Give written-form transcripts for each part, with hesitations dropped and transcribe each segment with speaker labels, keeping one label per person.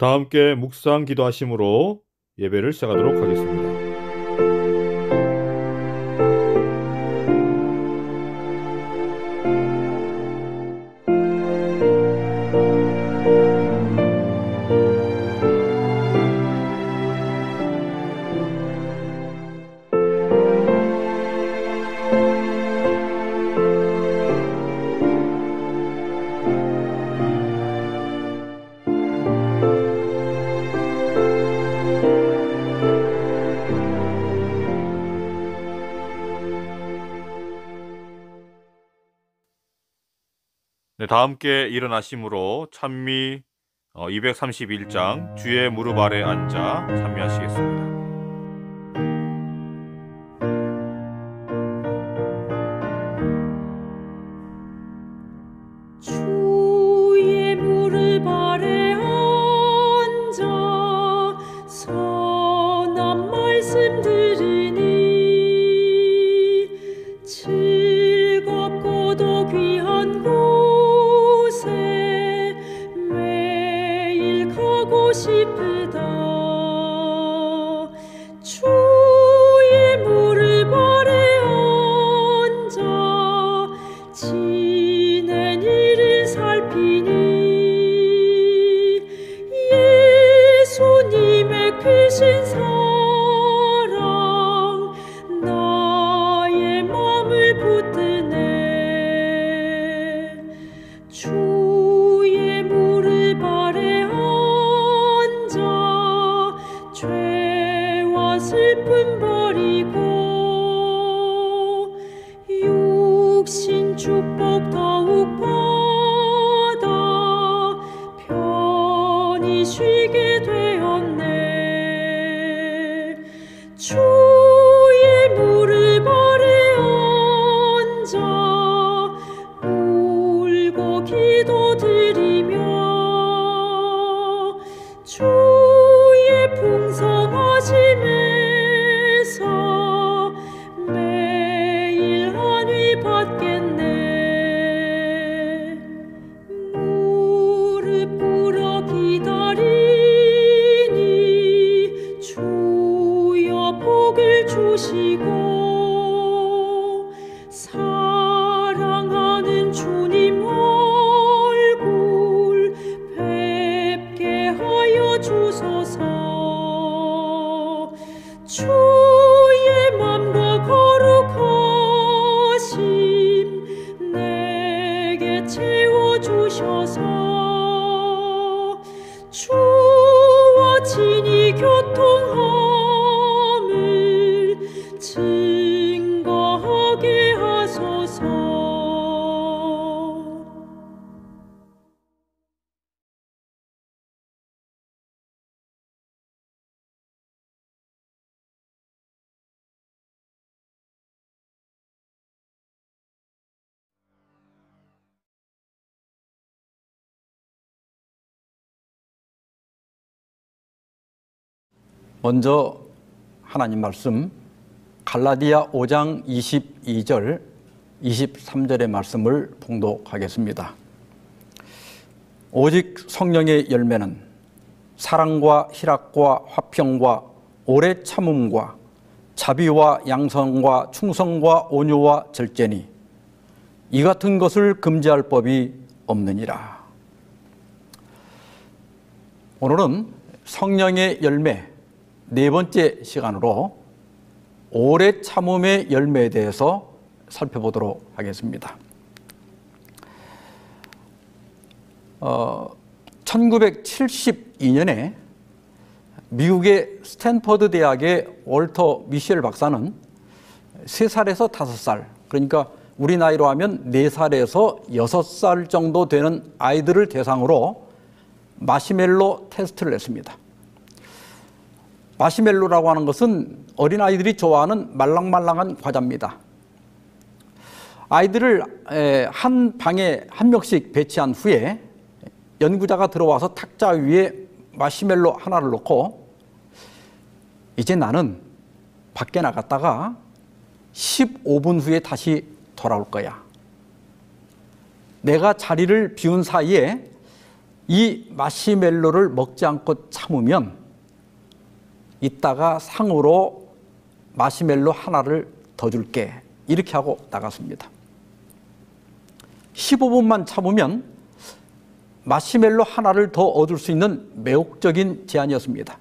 Speaker 1: 다 함께 묵상 기도하심으로 예배를 시작하도록 하겠습니다. 네, 다 함께 일어나심으로 찬미 231장 주의 무릎 아래 앉아 찬미하시겠습니다.
Speaker 2: 주의 무릎 아래 앉아 선한 말씀 들으니 즐겁고도 귀한 곳에 매일 가고 싶으다. 주의 무릎 아래 앉아 지낸 일을 살피니 예수님의 크신 사랑 나의 마음을 붙드네. 주의 무릎 아래 앉아 죄와 슬픔 버리고 육신 축복 더욱 받아 편히 쉬게 되었네. 주의 무릎 아래 앉아 울고 기도드리며 주의 풍성하심에서 매일 안위 받겠네. 무릎 꿇어 기다리니 주여 복을 주시고 사랑하는 주님 얼굴 뵙게 하여 주소서. 주의 맘과 거룩하심 내게 채워주셔서 주와 친히 교통함을 증거하게 하소서.
Speaker 3: 먼저 하나님 말씀 갈라디아 5장 22절 23절의 말씀을 봉독하겠습니다. 오직 성령의 열매는 사랑과 희락과 화평과 오래 참음과 자비와 양선과 충성과 온유와 절제니 이 같은 것을 금지할 법이 없느니라. 오늘은 성령의 열매 네 번째 시간으로 오래 참음의 열매에 대해서 살펴보도록 하겠습니다. 1972년에 미국의 스탠퍼드 대학의 월터 미셸 박사는 3살에서 5살, 그러니까 우리 나이로 하면 4살에서 6살 정도 되는 아이들을 대상으로 마시멜로 테스트를 했습니다. 마시멜로라고 하는 것은 어린아이들이 좋아하는 말랑말랑한 과자입니다. 아이들을 한 방에 한 명씩 배치한 후에 연구자가 들어와서 탁자 위에 마시멜로 하나를 놓고 이제 나는 밖에 나갔다가 15분 후에 다시 돌아올 거야. 내가 자리를 비운 사이에 이 마시멜로를 먹지 않고 참으면 이따가 상으로 마시멜로 하나를 더 줄게, 이렇게 하고 나갔습니다. 15분만 참으면 마시멜로 하나를 더 얻을 수 있는 매혹적인 제안이었습니다.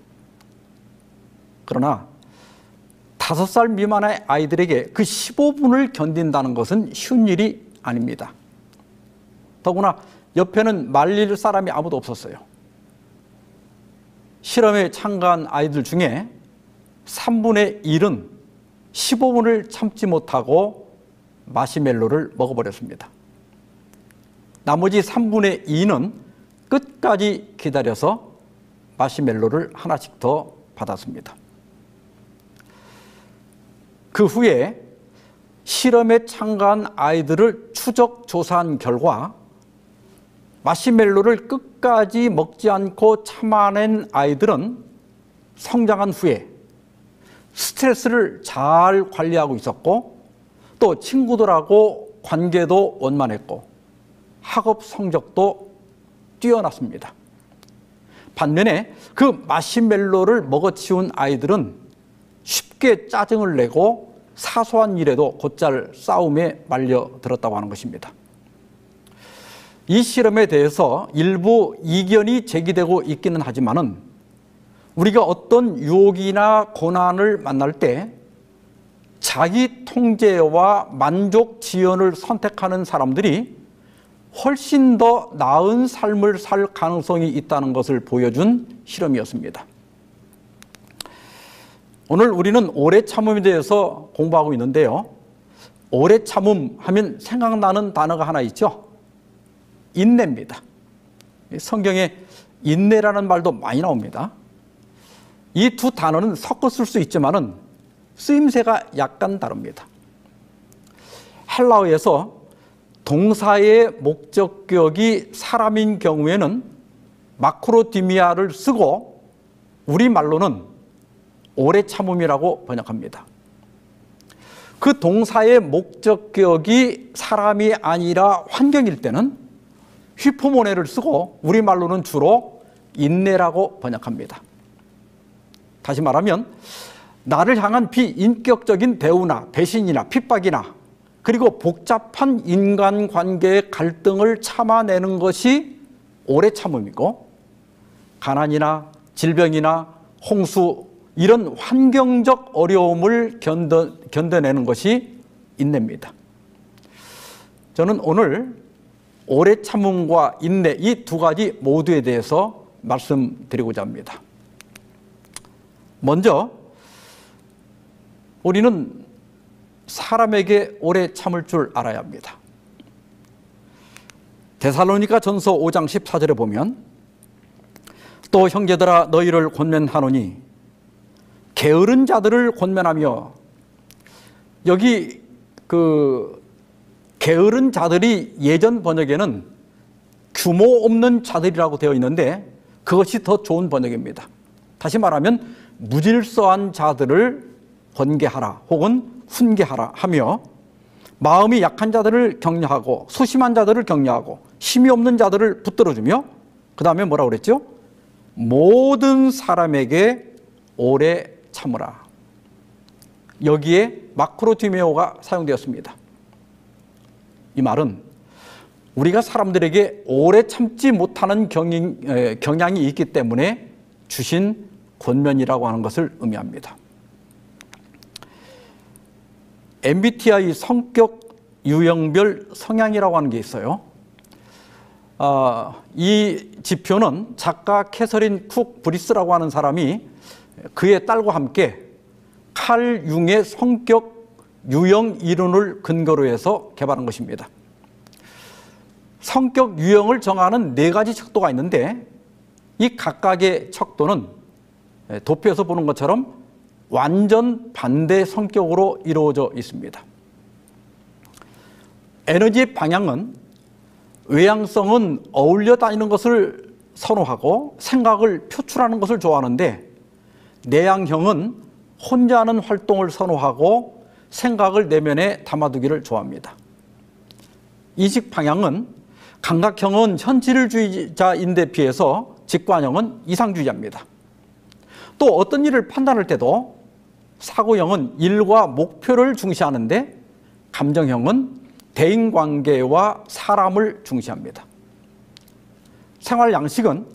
Speaker 3: 그러나 5살 미만의 아이들에게 그 15분을 견딘다는 것은 쉬운 일이 아닙니다. 더구나 옆에는 말릴 사람이 아무도 없었어요. 실험에 참가한 아이들 중에 3분의 1은 15분을 참지 못하고 마시멜로를 먹어버렸습니다. 나머지 3분의 2는 끝까지 기다려서 마시멜로를 하나씩 더 받았습니다. 그 후에 실험에 참가한 아이들을 추적 조사한 결과 마시멜로를 끝까지 먹지 않고 참아낸 아이들은 성장한 후에 스트레스를 잘 관리하고 있었고, 또 친구들하고 관계도 원만했고 학업 성적도 뛰어났습니다. 반면에 그 마시멜로를 먹어치운 아이들은 쉽게 짜증을 내고 사소한 일에도 곧잘 싸움에 말려들었다고 하는 것입니다. 이 실험에 대해서 일부 이견이 제기되고 있기는 하지만은 우리가 어떤 유혹이나 고난을 만날 때 자기 통제와 만족 지연을 선택하는 사람들이 훨씬 더 나은 삶을 살 가능성이 있다는 것을 보여준 실험이었습니다. 오늘 우리는 오래 참음에 대해서 공부하고 있는데요. 오래 참음 하면 생각나는 단어가 하나 있죠. 인내입니다. 성경에 인내라는 말도 많이 나옵니다. 이 두 단어는 섞어 쓸 수 있지만은 쓰임새가 약간 다릅니다. 헬라어에서 동사의 목적격이 사람인 경우에는 마크로디미아를 쓰고 우리말로는 오래 참음이라고 번역합니다. 그 동사의 목적격이 사람이 아니라 환경일 때는 휘포모네를 쓰고 우리말로는 주로 인내라고 번역합니다. 다시 말하면 나를 향한 비인격적인 대우나 배신이나 핍박이나 그리고 복잡한 인간관계의 갈등을 참아내는 것이 오래 참음이고, 가난이나 질병이나 홍수 이런 환경적 어려움을 견뎌내는 것이 인내입니다. 저는 오늘 오래 참음과 인내 이 두 가지 모두에 대해서 말씀드리고자 합니다. 먼저 우리는 사람에게 오래 참을 줄 알아야 합니다. 데살로니가 전서 5장 14절에 보면 또 형제들아 너희를 권면하노니 게으른 자들을 권면하며, 여기 게으른 자들이 예전 번역에는 규모 없는 자들이라고 되어 있는데 그것이 더 좋은 번역입니다. 다시 말하면 무질서한 자들을 권계하라 혹은 훈계하라 하며, 마음이 약한 자들을 격려하고 소심한 자들을 격려하고 힘이 없는 자들을 붙들어주며, 그 다음에 뭐라고 그랬죠? 모든 사람에게 오래 참으라. 여기에 마크로디메오가 사용되었습니다. 이 말은 우리가 사람들에게 오래 참지 못하는 경향이 있기 때문에 주신 권면이라고 하는 것을 의미합니다. MBTI 성격 유형별 성향이라고 하는 게 있어요. 이 지표는 작가 캐서린 쿡 브리스라고 하는 사람이 그의 딸과 함께 칼 융의 성격 유형 이론을 근거로 해서 개발한 것입니다. 성격 유형을 정하는 4가지 척도가 있는데 이 각각의 척도는 도표에서 보는 것처럼 완전 반대 성격으로 이루어져 있습니다. 에너지 방향은 외향성은 어울려 다니는 것을 선호하고 생각을 표출하는 것을 좋아하는데, 내향형은 혼자 하는 활동을 선호하고 생각을 내면에 담아두기를 좋아합니다. 이직 방향은 감각형은 현실주의자인데 비해서 직관형은 이상주의자입니다. 또 어떤 일을 판단할 때도 사고형은 일과 목표를 중시하는데 감정형은 대인관계와 사람을 중시합니다. 생활 양식은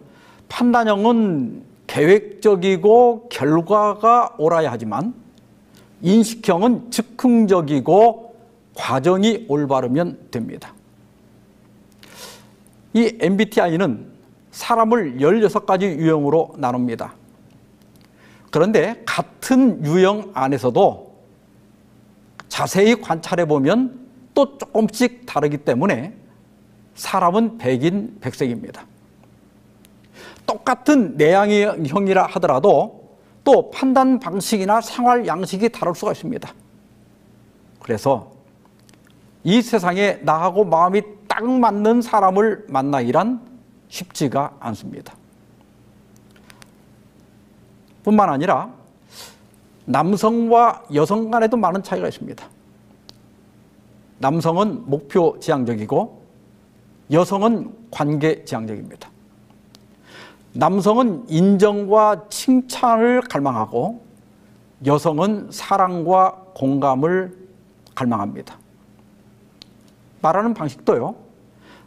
Speaker 3: 판단형은 계획적이고 결과가 옳아야 하지만 인식형은 즉흥적이고 과정이 올바르면 됩니다. 이 MBTI는 사람을 16가지 유형으로 나눕니다. 그런데 같은 유형 안에서도 자세히 관찰해 보면 또 조금씩 다르기 때문에 사람은 백인 백색입니다. 똑같은 내향형이라 하더라도 또 판단 방식이나 생활 양식이 다를 수가 있습니다. 그래서 이 세상에 나하고 마음이 딱 맞는 사람을 만나기란 쉽지가 않습니다. 뿐만 아니라 남성과 여성 간에도 많은 차이가 있습니다. 남성은 목표 지향적이고 여성은 관계 지향적입니다. 남성은 인정과 칭찬을 갈망하고 여성은 사랑과 공감을 갈망합니다. 말하는 방식도요.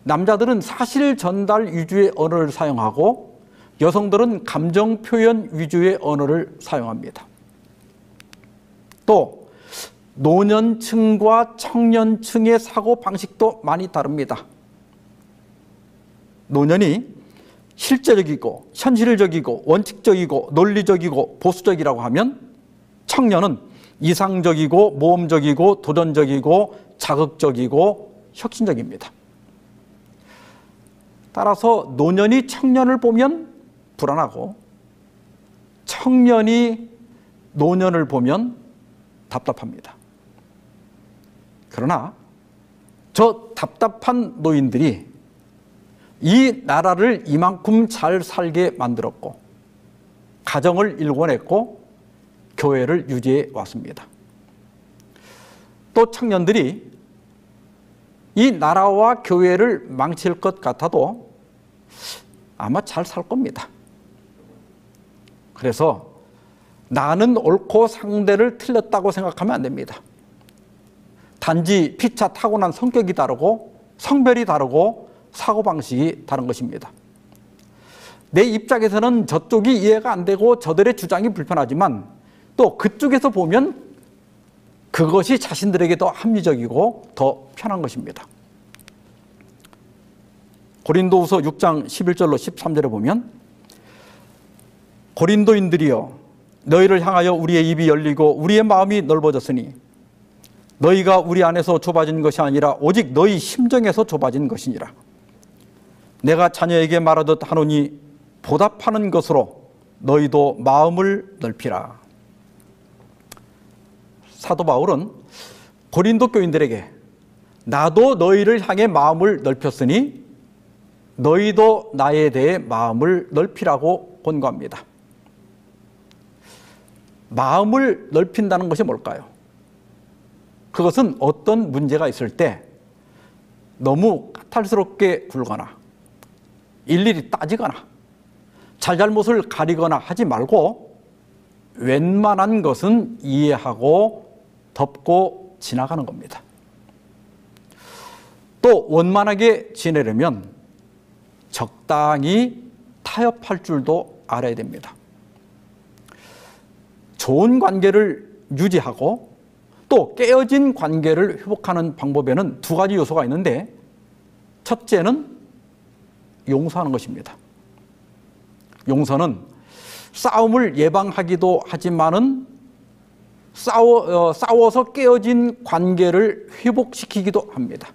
Speaker 3: 남자들은 사실 전달 위주의 언어를 사용하고 여성들은 감정 표현 위주의 언어를 사용합니다. 또 노년층과 청년층의 사고 방식도 많이 다릅니다. 노년이 실제적이고 현실적이고 원칙적이고 논리적이고 보수적이라고 하면 청년은 이상적이고 모험적이고 도전적이고 자극적이고 혁신적입니다. 따라서 노년이 청년을 보면 불안하고 청년이 노년을 보면 답답합니다. 그러나 저 답답한 노인들이 이 나라를 이만큼 잘 살게 만들었고 가정을 일궈냈고 교회를 유지해 왔습니다. 또 청년들이 이 나라와 교회를 망칠 것 같아도 아마 잘 살 겁니다. 그래서 나는 옳고 상대를 틀렸다고 생각하면 안 됩니다. 단지 피차 타고난 성격이 다르고 성별이 다르고 사고방식이 다른 것입니다. 내 입장에서는 저쪽이 이해가 안 되고 저들의 주장이 불편하지만 또 그쪽에서 보면 그것이 자신들에게 더 합리적이고 더 편한 것입니다. 고린도후서 6장 11절로 13절에 보면 고린도인들이여 너희를 향하여 우리의 입이 열리고 우리의 마음이 넓어졌으니 너희가 우리 안에서 좁아진 것이 아니라 오직 너희 심정에서 좁아진 것이니라. 내가 자녀에게 말하듯 하노니 보답하는 것으로 너희도 마음을 넓히라. 사도 바울은 고린도 교인들에게 나도 너희를 향해 마음을 넓혔으니 너희도 나에 대해 마음을 넓히라고 권고합니다. 마음을 넓힌다는 것이 뭘까요? 그것은 어떤 문제가 있을 때 너무 까탈스럽게 굴거나 일일이 따지거나 잘잘못을 가리거나 하지 말고 웬만한 것은 이해하고 덮고 지나가는 겁니다. 또 원만하게 지내려면 적당히 타협할 줄도 알아야 됩니다. 좋은 관계를 유지하고 또 깨어진 관계를 회복하는 방법에는 두 가지 요소가 있는데 첫째는 용서하는 것입니다. 용서는 싸움을 예방하기도 하지만은 싸워서 깨어진 관계를 회복시키기도 합니다.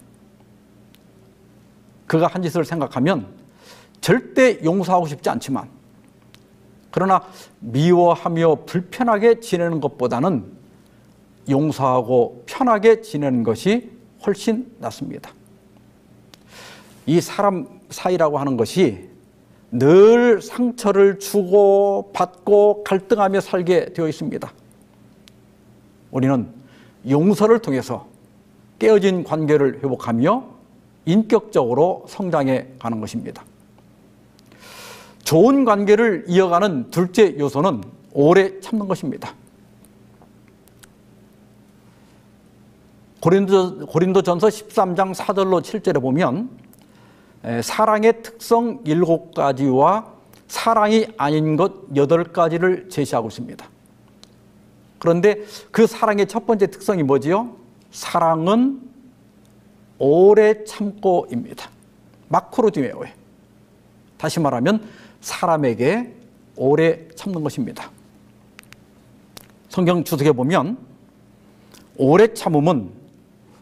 Speaker 3: 그가 한 짓을 생각하면 절대 용서하고 싶지 않지만 그러나 미워하며 불편하게 지내는 것보다는 용서하고 편하게 지내는 것이 훨씬 낫습니다. 이 사람 사이라고 하는 것이 늘 상처를 주고 받고 갈등하며 살게 되어 있습니다. 우리는 용서를 통해서 깨어진 관계를 회복하며 인격적으로 성장해 가는 것입니다. 좋은 관계를 이어가는 둘째 요소는 오래 참는 것입니다. 고린도전서 13장 4절로 7절에 보면 사랑의 특성 7가지와 사랑이 아닌 것 8가지를 제시하고 있습니다. 그런데 그 사랑의 첫 번째 특성이 뭐지요? 사랑은 오래 참고입니다. 마크로디메오에. 다시 말하면 사람에게 오래 참는 것입니다. 성경 주석에 보면 오래 참음은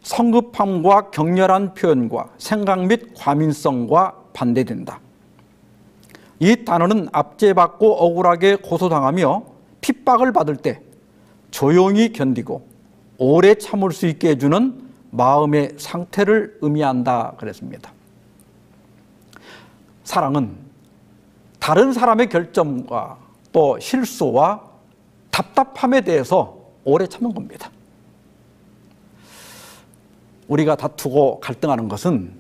Speaker 3: 성급함과 격렬한 표현과 생각 및 과민성과 반대된다. 이 단어는 압제받고 억울하게 고소당하며 핍박을 받을 때 조용히 견디고 오래 참을 수 있게 해주는 마음의 상태를 의미한다 그랬습니다. 사랑은 다른 사람의 결점과 또 실수와 답답함에 대해서 오래 참는 겁니다. 우리가 다투고 갈등하는 것은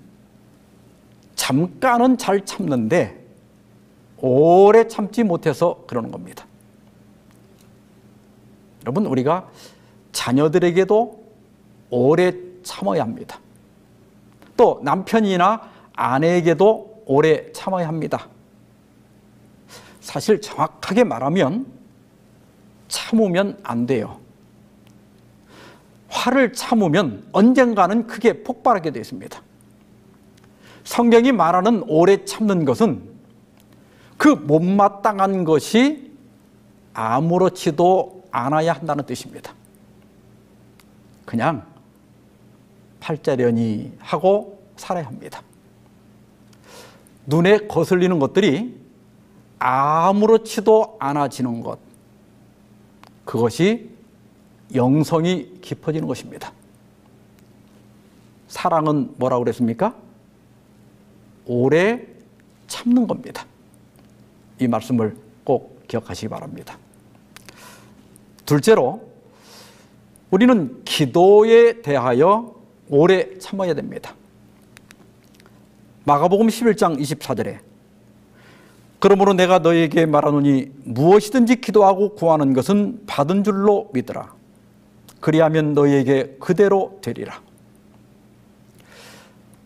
Speaker 3: 잠깐은 잘 참는데 오래 참지 못해서 그러는 겁니다. 여러분, 우리가 자녀들에게도 오래 참아야 합니다. 또 남편이나 아내에게도 오래 참아야 합니다. 사실 정확하게 말하면 참으면 안 돼요. 화를 참으면 언젠가는 크게 폭발하게 되어 있습니다. 성경이 말하는 오래 참는 것은 그 못마땅한 것이 아무렇지도 않아야 한다는 뜻입니다. 그냥 팔자련이 하고 살아야 합니다. 눈에 거슬리는 것들이 아무렇지도 않아지는 것, 그것이 영성이 깊어지는 것입니다. 사랑은 뭐라고 그랬습니까? 오래 참는 겁니다. 이 말씀을 꼭 기억하시기 바랍니다. 둘째로, 우리는 기도에 대하여 오래 참아야 됩니다. 마가복음 11장 24절에 그러므로 내가 너에게 말하노니 무엇이든지 기도하고 구하는 것은 받은 줄로 믿으라. 그리하면 너희에게 그대로 되리라.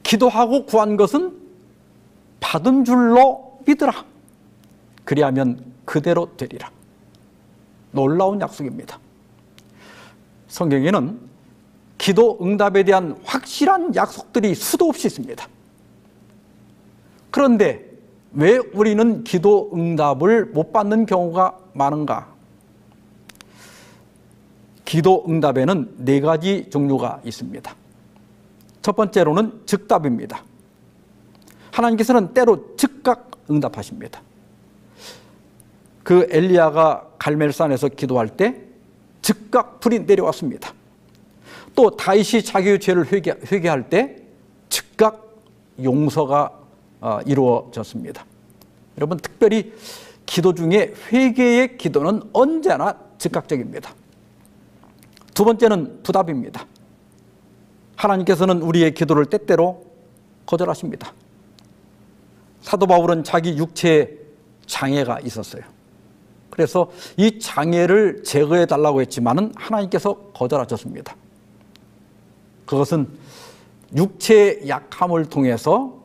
Speaker 3: 기도하고 구한 것은 받은 줄로 믿으라. 그리하면 그대로 되리라. 놀라운 약속입니다. 성경에는 기도 응답에 대한 확실한 약속들이 수도 없이 있습니다. 그런데 왜 우리는 기도 응답을 못 받는 경우가 많은가? 기도 응답에는 4가지 종류가 있습니다. 첫 번째로는 즉답입니다. 하나님께서는 때로 즉각 응답하십니다. 그 엘리야가 갈멜산에서 기도할 때 즉각 불이 내려왔습니다. 또 다윗이 자기의 죄를 회개할 때 즉각 용서가 이루어졌습니다. 여러분, 특별히 기도 중에 회개의 기도는 언제나 즉각적입니다. 두 번째는 부답입니다. 하나님께서는 우리의 기도를 때때로 거절하십니다. 사도 바울은 자기 육체에 장애가 있었어요. 그래서 이 장애를 제거해 달라고 했지만은 하나님께서 거절하셨습니다. 그것은 육체의 약함을 통해서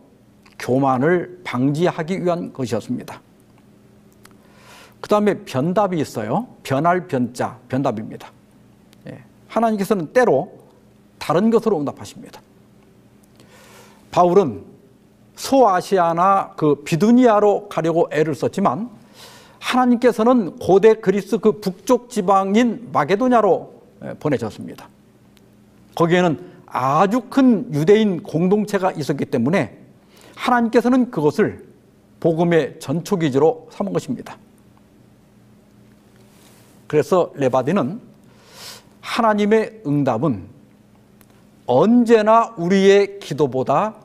Speaker 3: 교만을 방지하기 위한 것이었습니다. 그 다음에 변답이 있어요. 변할 변자, 변답입니다. 하나님께서는 때로 다른 것으로 응답하십니다. 바울은 소아시아나 그 비두니아로 가려고 애를 썼지만 하나님께서는 고대 그리스 그 북쪽 지방인 마게도냐로 보내셨습니다. 거기에는 아주 큰 유대인 공동체가 있었기 때문에 하나님께서는 그것을 복음의 전초기지로 삼은 것입니다. 그래서 레바디는 하나님의 응답은 언제나 우리의 기도보다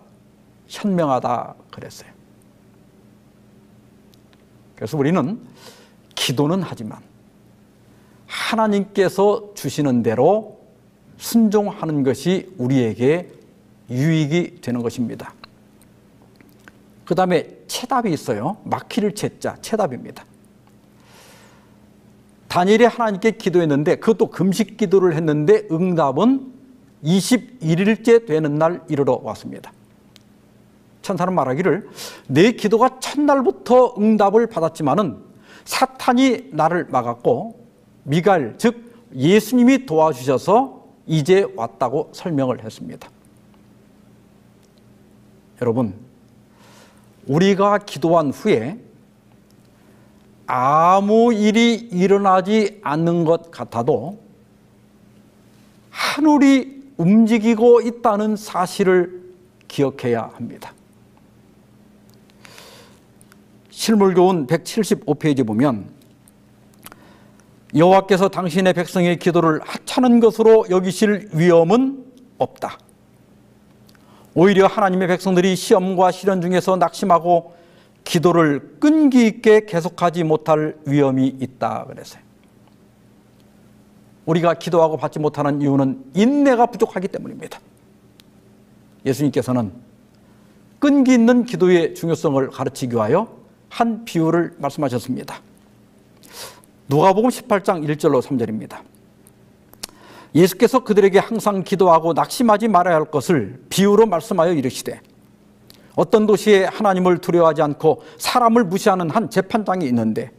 Speaker 3: 현명하다 그랬어요. 그래서 우리는 기도는 하지만 하나님께서 주시는 대로 순종하는 것이 우리에게 유익이 되는 것입니다. 그 다음에 채답이 있어요. 막힐 채자, 채답입니다. 다니엘이 하나님께 기도했는데 그것도 금식 기도를 했는데 응답은 21일째 되는 날 이르러 왔습니다. 천사는 말하기를 내 기도가 첫날부터 응답을 받았지만은 사탄이 나를 막았고 미가엘 즉 예수님이 도와주셔서 이제 왔다고 설명을 했습니다. 여러분, 우리가 기도한 후에 아무 일이 일어나지 않는 것 같아도 하늘이 움직이고 있다는 사실을 기억해야 합니다. 실물교훈 175페이지 보면 여호와께서 당신의 백성의 기도를 하찮은 것으로 여기실 위험은 없다. 오히려 하나님의 백성들이 시험과 시련 중에서 낙심하고 기도를 끈기 있게 계속하지 못할 위험이 있다 그랬어요. 우리가 기도하고 받지 못하는 이유는 인내가 부족하기 때문입니다. 예수님께서는 끈기 있는 기도의 중요성을 가르치기 위하여 한 비유를 말씀하셨습니다. 누가복음 18장 1절로 3절입니다. 예수께서 그들에게 항상 기도하고 낙심하지 말아야 할 것을 비유로 말씀하여 이르시되 어떤 도시에 하나님을 두려워하지 않고 사람을 무시하는 한 재판장이 있는데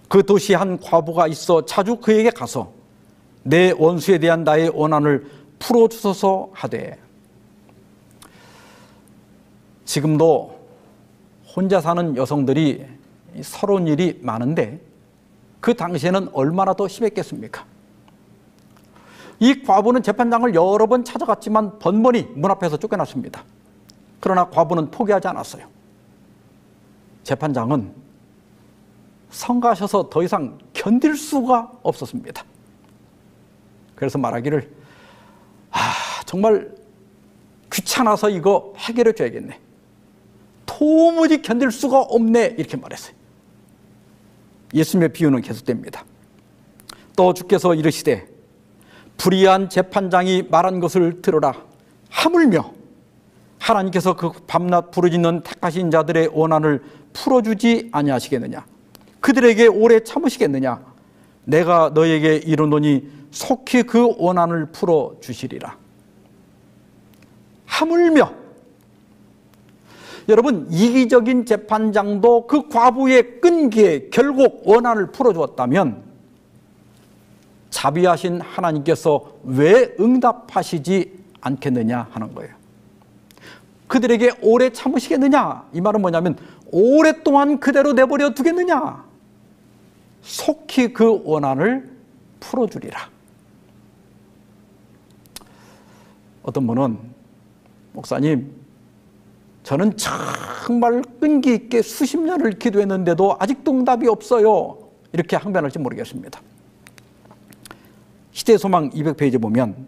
Speaker 3: 그 도시에 한 과부가 있어 자주 그에게 가서 내 원수에 대한 나의 원한을 풀어주소서 하되. 지금도 혼자 사는 여성들이 서러운 일이 많은데 그 당시에는 얼마나 더 심했겠습니까? 이 과부는 재판장을 여러 번 찾아갔지만 번번이 문 앞에서 쫓겨났습니다. 그러나 과부는 포기하지 않았어요. 재판장은 성가셔서 더 이상 견딜 수가 없었습니다. 그래서 말하기를 정말 귀찮아서 이거 해결해 줘야겠네. 도무지 견딜 수가 없네 이렇게 말했어요. 예수님의 비유는 계속됩니다. 또 주께서 이르시되 불의한 재판장이 말한 것을 들으라. 하물며 하나님께서 그 밤낮 부르짖는 택하신 자들의 원한을 풀어주지 아니하시겠느냐. 그들에게 오래 참으시겠느냐. 내가 너에게 이르노니 속히 그 원한을 풀어주시리라. 하물며 여러분, 이기적인 재판장도 그 과부의 끈기에 결국 원한을 풀어주었다면 자비하신 하나님께서 왜 응답하시지 않겠느냐 하는 거예요. 그들에게 오래 참으시겠느냐? 이 말은 뭐냐면 오랫동안 그대로 내버려 두겠느냐? 속히 그 원한을 풀어주리라. 어떤 분은 목사님, 저는 정말 끈기 있게 수십 년을 기도했는데도 아직도 응답이 없어요. 이렇게 항변할지 모르겠습니다. 시대소망 200페이지 보면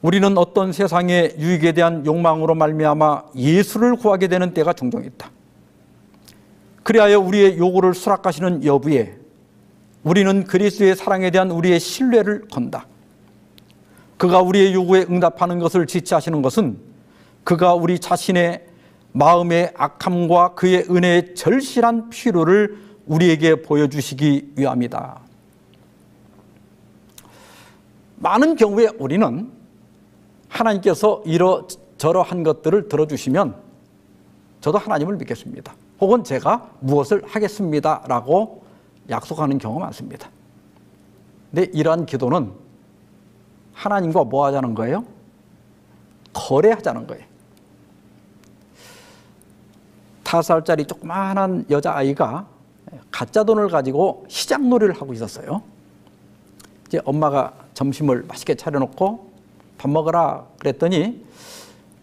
Speaker 3: 우리는 어떤 세상의 유익에 대한 욕망으로 말미암아 예수를 구하게 되는 때가 종종 있다. 그리하여 우리의 요구를 수락하시는 여부에 우리는 그리스도의 사랑에 대한 우리의 신뢰를 건다. 그가 우리의 요구에 응답하는 것을 지체하시는 것은 그가 우리 자신의 마음의 악함과 그의 은혜의 절실한 필요를 우리에게 보여주시기 위함이다. 많은 경우에 우리는 하나님께서 이러저러한 것들을 들어주시면 저도 하나님을 믿겠습니다. 혹은 제가 무엇을 하겠습니다 라고 약속하는 경우가 많습니다. 근데 이러한 기도는 하나님과 뭐 하자는 거예요? 거래하자는 거예요. 5살짜리 조그마한 여자아이가 가짜 돈을 가지고 시장놀이를 하고 있었어요. 이제 엄마가 점심을 맛있게 차려놓고 밥 먹으라 그랬더니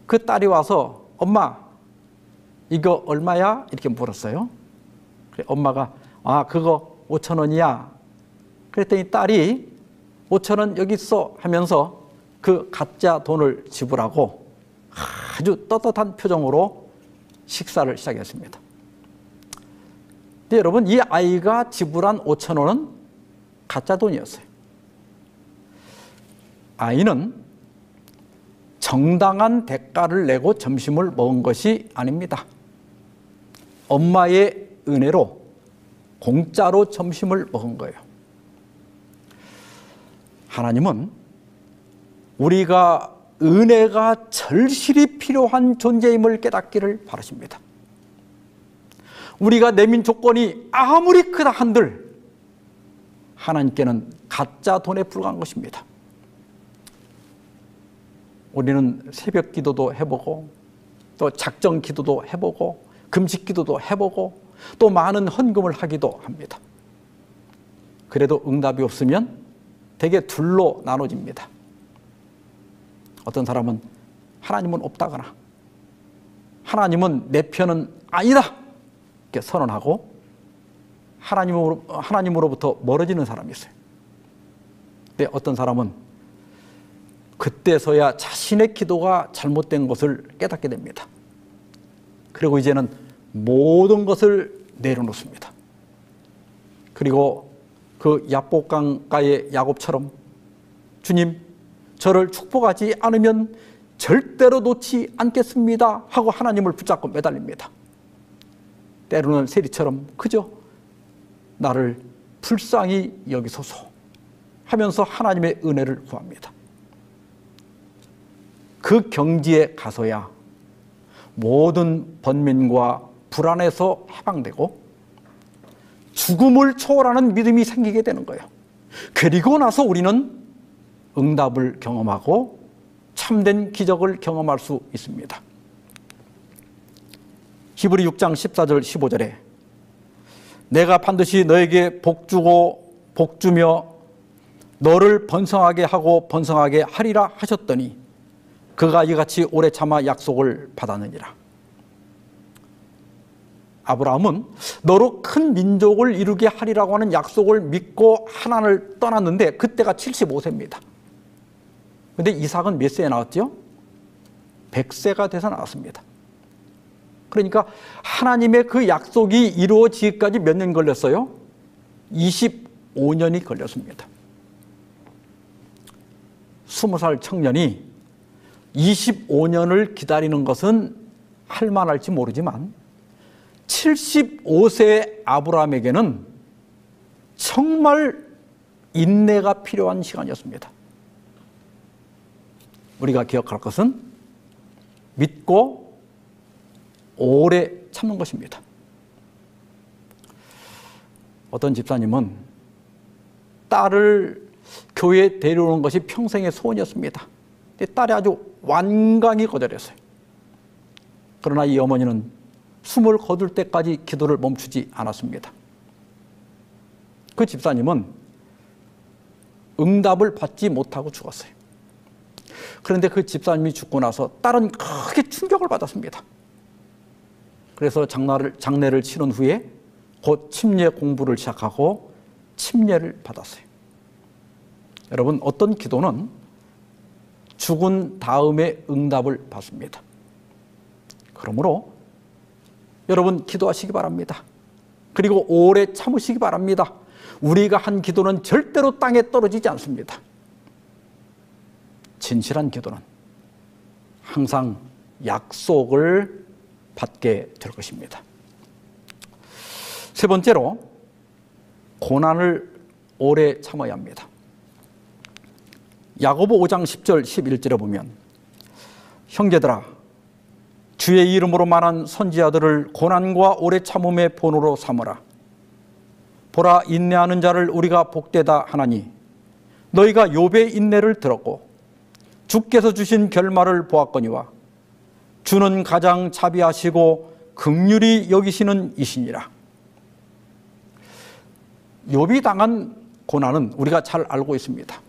Speaker 3: 그 딸이 와서 엄마 이거 얼마야? 이렇게 물었어요. 엄마가 그거 5,000원이야. 그랬더니 딸이 5,000원 여기 있어 하면서 그 가짜 돈을 지불하고 아주 떳떳한 표정으로 식사를 시작했습니다. 근데 여러분, 이 아이가 지불한 5,000원은 가짜 돈이었어요. 아이는 정당한 대가를 내고 점심을 먹은 것이 아닙니다. 엄마의 은혜로 공짜로 점심을 먹은 거예요. 하나님은 우리가 은혜가 절실히 필요한 존재임을 깨닫기를 바라십니다. 우리가 내민 조건이 아무리 크다 한들 하나님께는 가짜 돈에 불과한 것입니다. 우리는 새벽 기도도 해보고 또 작정 기도도 해보고 금식 기도도 해보고 또 많은 헌금을 하기도 합니다. 그래도 응답이 없으면 대개 둘로 나눠집니다. 어떤 사람은 하나님은 없다거나 하나님은 내 편은 아니다 이렇게 선언하고 하나님으로부터 멀어지는 사람이 있어요. 근데 어떤 사람은 그때서야 자신의 기도가 잘못된 것을 깨닫게 됩니다. 그리고 이제는 모든 것을 내려놓습니다. 그리고 그 야복강가의 야곱처럼 주님, 저를 축복하지 않으면 절대로 놓지 않겠습니다 하고 하나님을 붙잡고 매달립니다. 때로는 세리처럼 그저 나를 불쌍히 여기소서 하면서 하나님의 은혜를 구합니다. 그 경지에 가서야 모든 번민과 불안에서 해방되고 죽음을 초월하는 믿음이 생기게 되는 거예요. 그리고 나서 우리는 응답을 경험하고 참된 기적을 경험할 수 있습니다. 히브리 6장 14절 15절에 내가 반드시 너에게 복주고 복주며 너를 번성하게 하고 번성하게 하리라 하셨더니 그가 이같이 오래 참아 약속을 받았느니라. 아브라함은 너로 큰 민족을 이루게 하리라고 하는 약속을 믿고 하나님을 떠났는데 그때가 75세입니다. 그런데 이삭은 몇 세에 나왔죠? 100세가 돼서 나왔습니다. 그러니까 하나님의 그 약속이 이루어지기까지 몇 년 걸렸어요? 25년이 걸렸습니다. 20살 청년이 25년을 기다리는 것은 할만할지 모르지만 75세의 아브라함에게는 정말 인내가 필요한 시간이었습니다. 우리가 기억할 것은 믿고 오래 참는 것입니다. 어떤 집사님은 딸을 교회에 데려오는 것이 평생의 소원이었습니다. 딸이 아주 완강히 거절했어요. 그러나 이 어머니는 숨을 거둘 때까지 기도를 멈추지 않았습니다. 그 집사님은 응답을 받지 못하고 죽었어요. 그런데 그 집사님이 죽고 나서 딸은 크게 충격을 받았습니다. 그래서 장례를 치른 후에 곧 침례 공부를 시작하고 침례를 받았어요. 여러분, 어떤 기도는 죽은 다음에 응답을 받습니다. 그러므로 여러분 기도하시기 바랍니다. 그리고 오래 참으시기 바랍니다. 우리가 한 기도는 절대로 땅에 떨어지지 않습니다. 진실한 기도는 항상 약속을 받게 될 것입니다. 세 번째로 고난을 오래 참아야 합니다. 야고보 5장 10절 11절에 보면 형제들아 주의 이름으로 말한 선지자들을 고난과 오래 참음의 본으로 삼으라. 보라 인내하는 자를 우리가 복되다 하나니 너희가 욥의 인내를 들었고 주께서 주신 결말을 보았거니와 주는 가장 자비하시고 긍휼히 여기시는 이시니라. 욥이 당한 고난은 우리가 잘 알고 있습니다.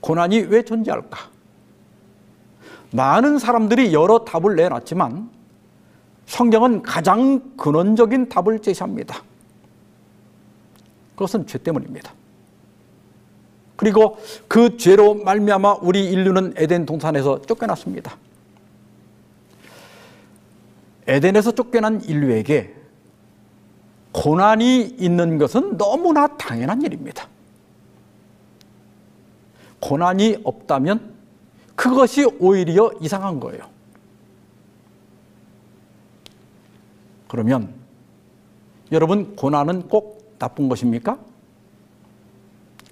Speaker 3: 고난이 왜 존재할까? 많은 사람들이 여러 답을 내놨지만 성경은 가장 근원적인 답을 제시합니다. 그것은 죄 때문입니다. 그리고 그 죄로 말미암아 우리 인류는 에덴 동산에서 쫓겨났습니다. 에덴에서 쫓겨난 인류에게 고난이 있는 것은 너무나 당연한 일입니다. 고난이 없다면 그것이 오히려 이상한 거예요. 그러면 여러분, 고난은 꼭 나쁜 것입니까?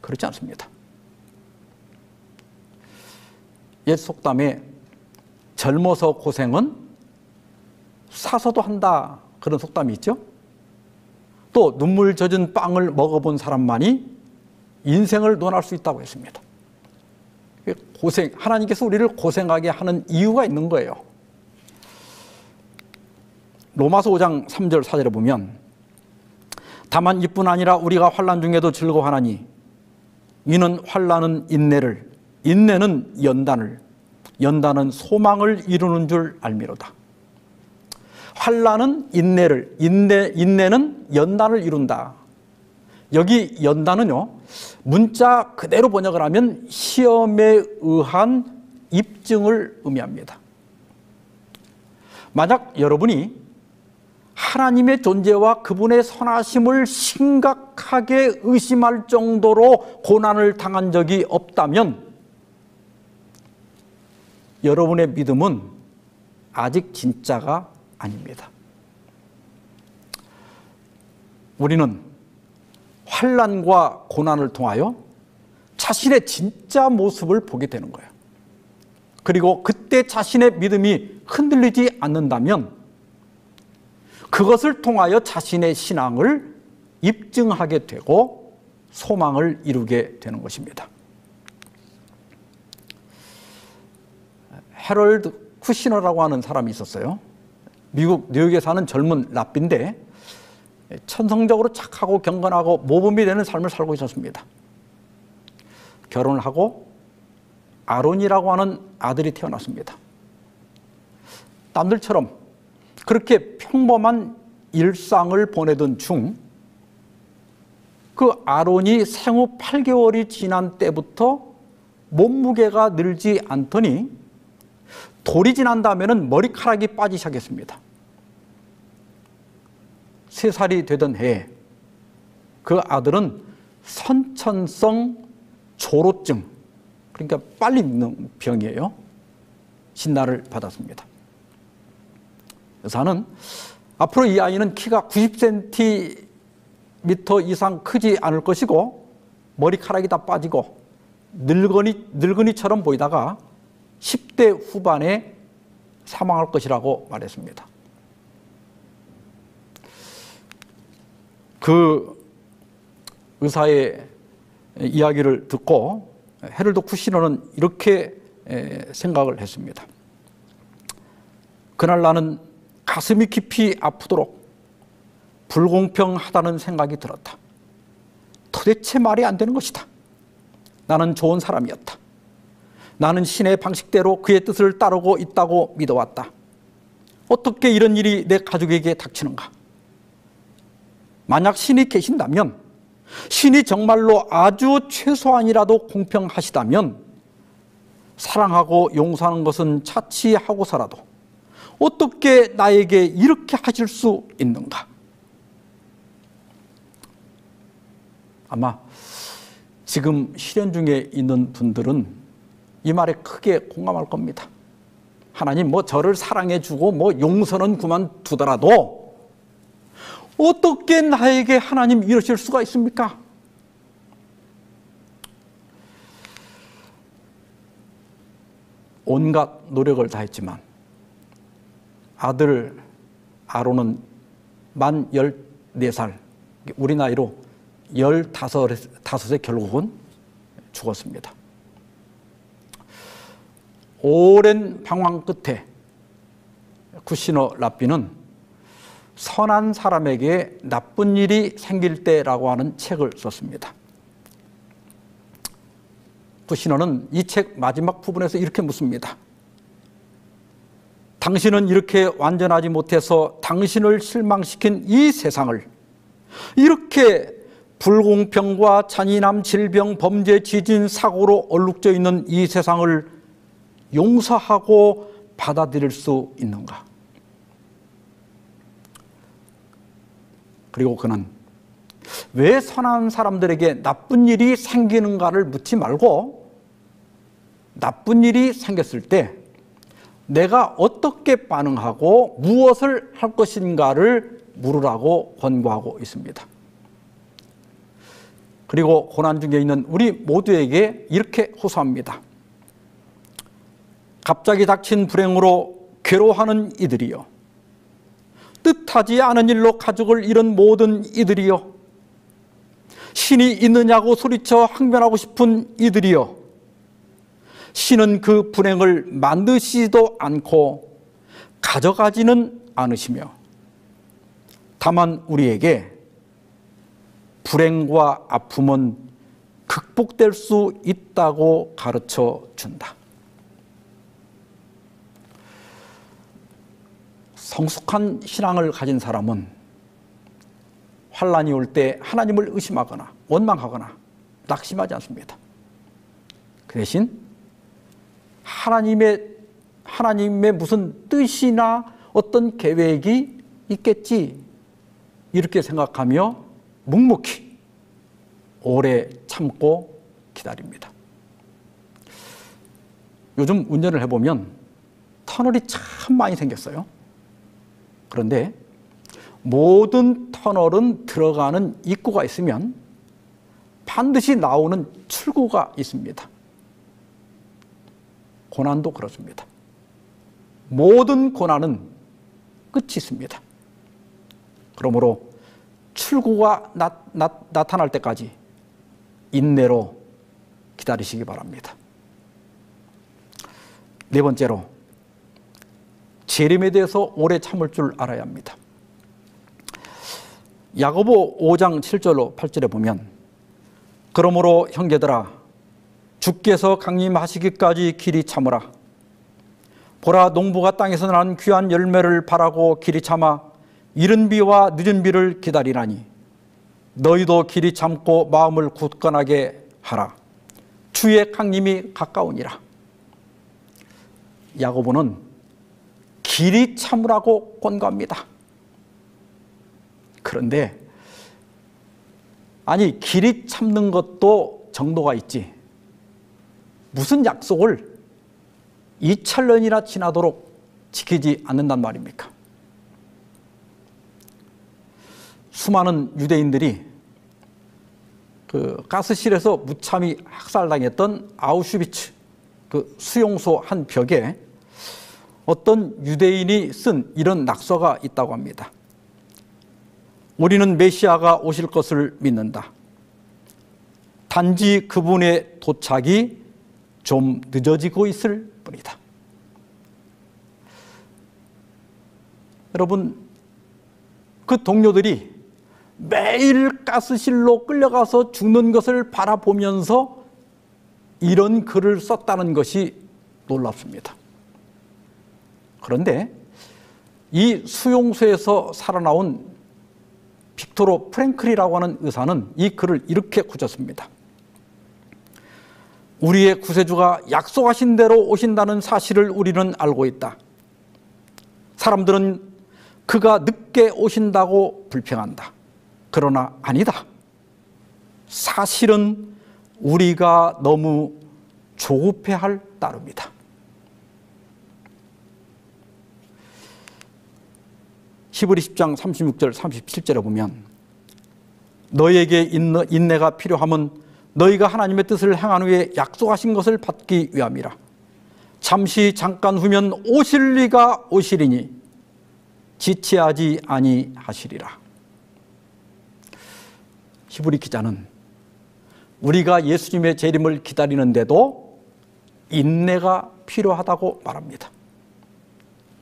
Speaker 3: 그렇지 않습니다. 옛 속담에 젊어서 고생은 사서도 한다, 그런 속담이 있죠. 또 눈물 젖은 빵을 먹어본 사람만이 인생을 논할 수 있다고 했습니다. 하나님께서 우리를 고생하게 하는 이유가 있는 거예요. 로마서 5장 3절 4절에 보면, 다만 이뿐 아니라 우리가 환난 중에도 즐거워하나니 이는 환난은 인내를, 인내는 연단을, 연단은 소망을 이루는 줄 알미로다. 환난은 인내를, 인내는 연단을 이룬다. 여기 연단은요, 문자 그대로 번역을 하면 시험에 의한 입증을 의미합니다. 만약 여러분이 하나님의 존재와 그분의 선하심을 심각하게 의심할 정도로 고난을 당한 적이 없다면 여러분의 믿음은 아직 진짜가 아닙니다. 우리는 환난과 고난을 통하여 자신의 진짜 모습을 보게 되는 거예요. 그리고 그때 자신의 믿음이 흔들리지 않는다면 그것을 통하여 자신의 신앙을 입증하게 되고 소망을 이루게 되는 것입니다. 해럴드 쿠시너라고 하는 사람이 있었어요. 미국 뉴욕에 사는 젊은 랍비인데 천성적으로 착하고 경건하고 모범이 되는 삶을 살고 있었습니다. 결혼을 하고 아론이라고 하는 아들이 태어났습니다. 남들처럼 그렇게 평범한 일상을 보내던 중 그 아론이 생후 8개월이 지난 때부터 몸무게가 늘지 않더니 돌이 지난 다음에는 머리카락이 빠지기 시작했습니다. 3살이 되던 해에 그 아들은 선천성 조로증, 그러니까 빨리 늙는 병이에요. 진단을 받았습니다. 의사는 앞으로 이 아이는 키가 90cm 이상 크지 않을 것이고 머리카락이 다 빠지고 늙은이처럼 보이다가 10대 후반에 사망할 것이라고 말했습니다. 그 의사의 이야기를 듣고 해럴드 쿠시너는 이렇게 생각을 했습니다. 그날 나는 가슴이 깊이 아프도록 불공평하다는 생각이 들었다. 도대체 말이 안 되는 것이다. 나는 좋은 사람이었다. 나는 신의 방식대로 그의 뜻을 따르고 있다고 믿어왔다. 어떻게 이런 일이 내 가족에게 닥치는가? 만약 신이 계신다면, 신이 정말로 아주 최소한이라도 공평하시다면 사랑하고 용서하는 것은 차치하고서라도 어떻게 나에게 이렇게 하실 수 있는가? 아마 지금 실현 중에 있는 분들은 이 말에 크게 공감할 겁니다. 하나님 저를 사랑해 주고 용서는 그만두더라도 어떻게 나에게 하나님 이러실 수가 있습니까? 온갖 노력을 다했지만 아들 아론은 만 14살, 우리 나이로 15에 결국은 죽었습니다. 오랜 방황 끝에 쿠시너 랍비는 선한 사람에게 나쁜 일이 생길 때라고 하는 책을 썼습니다. 쿠시너는 이 책 마지막 부분에서 이렇게 묻습니다. 당신은 이렇게 완전하지 못해서 당신을 실망시킨 이 세상을, 이렇게 불공평과 잔인함, 질병, 범죄, 지진, 사고로 얼룩져 있는 이 세상을 용서하고 받아들일 수 있는가? 그리고 그는 왜 선한 사람들에게 나쁜 일이 생기는가를 묻지 말고 나쁜 일이 생겼을 때 내가 어떻게 반응하고 무엇을 할 것인가를 물으라고 권고하고 있습니다. 그리고 고난 중에 있는 우리 모두에게 이렇게 호소합니다. 갑자기 닥친 불행으로 괴로워하는 이들이여, 뜻하지 않은 일로 가족을 잃은 모든 이들이여, 신이 있느냐고 소리쳐 항변하고 싶은 이들이여, 신은 그 불행을 만드시지도 않고 가져가지는 않으시며 다만 우리에게 불행과 아픔은 극복될 수 있다고 가르쳐 준다. 성숙한 신앙을 가진 사람은 환난이 올 때 하나님을 의심하거나 원망하거나 낙심하지 않습니다. 그 대신 하나님의 무슨 뜻이나 어떤 계획이 있겠지 이렇게 생각하며 묵묵히 오래 참고 기다립니다. 요즘 운전을 해보면 터널이 참 많이 생겼어요. 그런데 모든 터널은 들어가는 입구가 있으면 반드시 나오는 출구가 있습니다. 고난도 그렇습니다. 모든 고난은 끝이 있습니다. 그러므로 출구가 나타날 때까지 인내로 기다리시기 바랍니다. 네 번째로, 재림에 대해서 오래 참을 줄 알아야 합니다. 야고보 5장 7절로 8절에 보면, 그러므로 형제들아, 주께서 강림하시기까지 길이 참으라. 보라, 농부가 땅에서 난 귀한 열매를 바라고 길이 참아 이른 비와 늦은 비를 기다리라니, 너희도 길이 참고 마음을 굳건하게 하라. 주의 강림이 가까우니라. 야고보는 길이 참으라고 권고합니다. 그런데 아니, 길이 참는 것도 정도가 있지, 무슨 약속을 2000년이나 지나도록 지키지 않는단 말입니까? 수많은 유대인들이 그 가스실에서 무참히 학살당했던 아우슈비츠 그 수용소 한 벽에 어떤 유대인이 쓴 이런 낙서가 있다고 합니다. 우리는 메시아가 오실 것을 믿는다. 단지 그분의 도착이 좀 늦어지고 있을 뿐이다. 여러분, 그 동료들이 매일 가스실로 끌려가서 죽는 것을 바라보면서 이런 글을 썼다는 것이 놀랍습니다. 그런데 이 수용소에서 살아나온 빅토르 프랭클이라고 하는 의사는 이 글을 이렇게 굳혔습니다. 우리의 구세주가 약속하신 대로 오신다는 사실을 우리는 알고 있다. 사람들은 그가 늦게 오신다고 불평한다. 그러나 아니다. 사실은 우리가 너무 조급해할 따름이다. 히브리 10장 36절 37절에 보면, 너희에게 인내가 필요함은 너희가 하나님의 뜻을 행한 후에 약속하신 것을 받기 위함이라. 잠깐 후면 오실 리가 오시리니 지체하지 아니하시리라. 히브리 기자는 우리가 예수님의 재림을 기다리는데도 인내가 필요하다고 말합니다.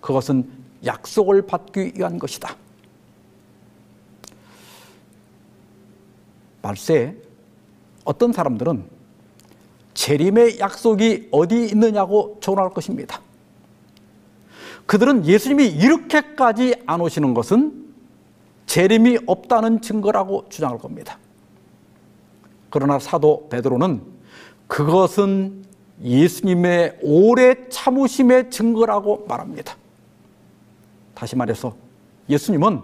Speaker 3: 그것은 약속을 받기 위한 것이다. 말세 어떤 사람들은 재림의 약속이 어디 있느냐고 조롱할 것입니다. 그들은 예수님이 이렇게까지 안 오시는 것은 재림이 없다는 증거라고 주장할 겁니다. 그러나 사도 베드로는 그것은 예수님의 오래 참으심의 증거라고 말합니다. 다시 말해서 예수님은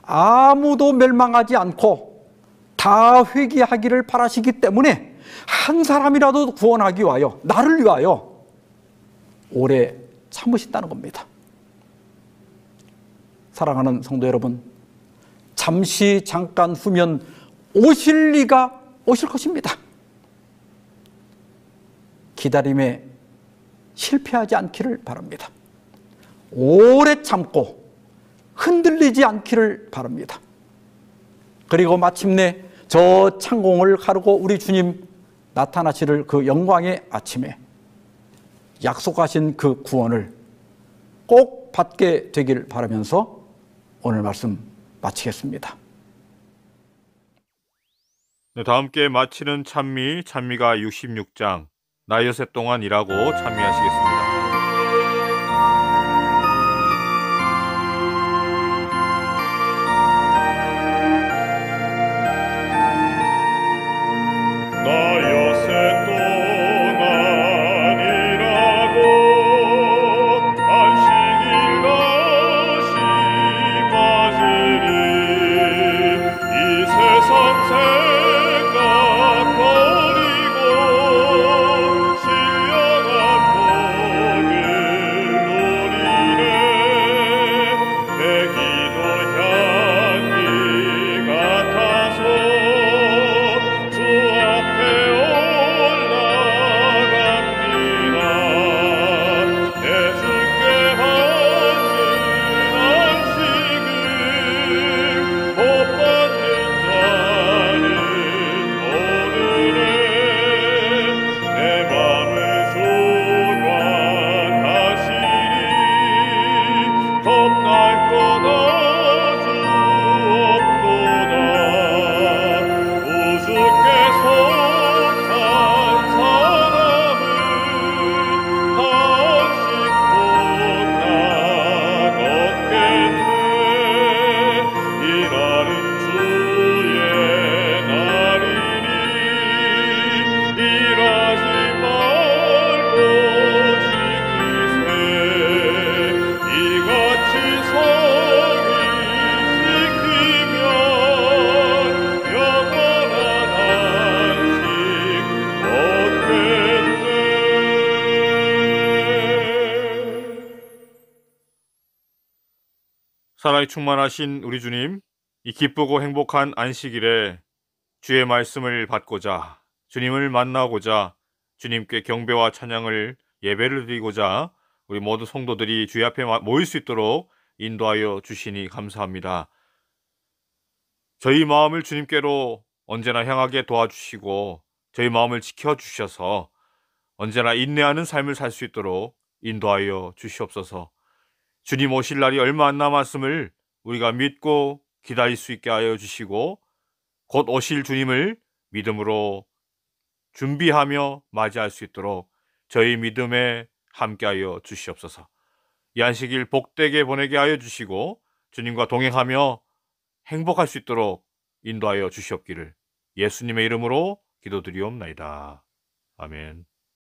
Speaker 3: 아무도 멸망하지 않고 다 회개하기를 바라시기 때문에 한 사람이라도 구원하기 위하여, 나를 위하여 오래 참으신다는 겁니다. 사랑하는 성도 여러분, 잠시 잠깐 후면 오실 이가 오실 것입니다. 기다림에 실패하지 않기를 바랍니다. 오래 참고 흔들리지 않기를 바랍니다. 그리고 마침내 저 창공을 가르고 우리 주님 나타나시를 그 영광의 아침에 약속하신 그 구원을 꼭 받게 되길 바라면서 오늘 말씀 마치겠습니다.
Speaker 1: 네, 다 함께 마치는 찬미가 66장 나 여세 동안 일하고 찬미하시겠습니다. 사랑이 충만하신 우리 주님, 이 기쁘고 행복한 안식일에 주의 말씀을 받고자, 주님을 만나고자, 주님께 경배와 찬양을 예배를 드리고자 우리 모든 성도들이 주의 앞에 모일 수 있도록 인도하여 주시니 감사합니다. 저희 마음을 주님께로 언제나 향하게 도와주시고 저희 마음을 지켜주셔서 언제나 인내하는 삶을 살 수 있도록 인도하여 주시옵소서. 주님 오실 날이 얼마 안 남았음을 우리가 믿고 기다릴 수 있게 하여 주시고 곧 오실 주님을 믿음으로 준비하며 맞이할 수 있도록 저희 믿음에 함께하여 주시옵소서. 이 안식일 복되게 보내게 하여 주시고 주님과 동행하며 행복할 수 있도록 인도하여 주시옵기를 예수님의 이름으로 기도드리옵나이다. 아멘.